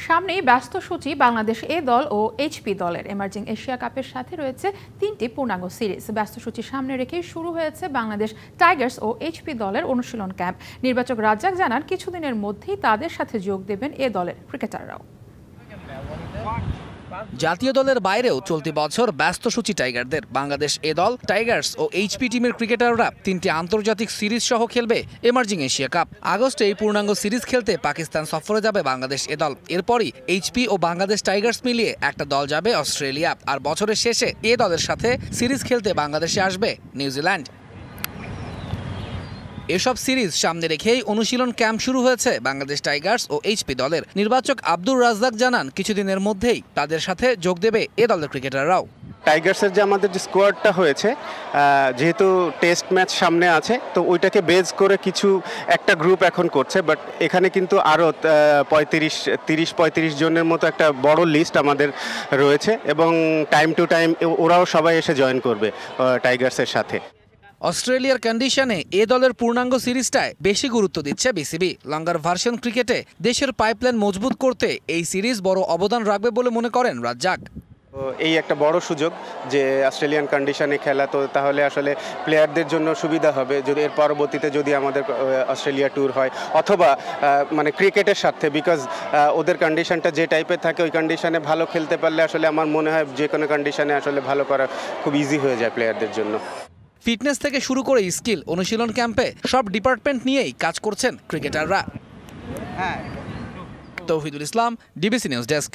সামনেই ব্যস্ত সূচি বাংলাদেশ এ দল ও এইচপি দলের। এমার্জিং এশিয়া কাপের সাথে রয়েছে 3টি পূর্ণাঙ্গ সিরিজ। ব্যস্ত সূচি সামনে রেখেই শুরু হয়েছে বাংলাদেশ টাইগার্স ও এইচপি দলের অনুশীলন ক্যাম্প। নির্বাচক রাজ্জাক জানান কিছুদিনের মধ্যেই তাদের সাথে যোগ দেবেন এ দলের ক্রিকেটাররাও। জাতীয় দলের বাইরেও চলতি বছর ব্যস্ত সূচি টাইগারদের। বাংলাদেশ এ দল, টাইগার্স ও এইচপি টিমের ক্রিকেটাররা 3টি আন্তর্জাতিক সিরিজ সহ খেলবে এমার্জিং এশিয়া কাপ। আগস্টে এই পূর্ণাঙ্গ সিরিজ খেলতে পাকিস্তান সফরে যাবে বাংলাদেশ এ দল। এরপরই এইচপি ও বাংলাদেশ টাইগার্স মিলিয়ে একটা দল যাবে অস্ট্রেলিয়া। আর বছরের শেষে এ দলের সাথে সিরিজ খেলতে বাংলাদেশে আসবে নিউজিল্যান্ড। এসব সিরিজ সামনে রেখেই অনুশীলন ক্যাম্প শুরু হয়েছে বাংলাদেশ টাইগার্স ও এইচপি দলের। নির্বাচক আব্দুর রাজ্জাক জানান কিছুদিনের মধ্যেই তাদের সাথে যোগ দেবে এ দলের ক্রিকেটাররাও। টাইগার্সের যে আমাদের যে স্কোয়াডটা হয়েছে, যেহেতু টেস্ট ম্যাচ সামনে আছে, তো ওইটাকে বেজ করে কিছু একটা গ্রুপ এখন করছে। বাট এখানে কিন্তু আরও 30-35 জনের মতো একটা বড় লিস্ট আমাদের রয়েছে এবং টাইম টু টাইম ওরাও সবাই এসে জয়েন করবে টাইগার্সের সাথে। অস্ট্রেলিয়ার কন্ডিশনে এ দলের পূর্ণাঙ্গ সিরিজটায় বেশি গুরুত্ব দিচ্ছে বিসিবি। লঙ্গার ভার্সন ক্রিকেটে দেশের পাইপলাইন মজবুত করতে এই সিরিজ বড় অবদান রাখবে বলে মনে করেন রাজ্জাক। এই একটা বড় সুযোগ যে অস্ট্রেলিয়ান কন্ডিশনে খেলা, তো তাহলে আসলে প্লেয়ারদের জন্য সুবিধা হবে যদি এর পরবর্তীতে যদি আমাদের অস্ট্রেলিয়া ট্যুর হয়, অথবা মানে ক্রিকেটের সাথে, বিকজ ওদের কন্ডিশনটা যে টাইপের থাকে ওই কন্ডিশনে ভালো খেলতে পারলে আসলে আমার মনে হয় যে কোনো কন্ডিশনে আসলে ভালো করা খুব ইজি হয়ে যায় প্লেয়ারদের জন্য। ফিটনেস থেকে শুরু করে স্কিল, অনুশীলন ক্যাম্পে সব ডিপার্টমেন্ট নিয়েই কাজ করছেন ক্রিকেটাররা। তৌহিদুল ইসলাম, ডিবিসি নিউজ ডেস্ক।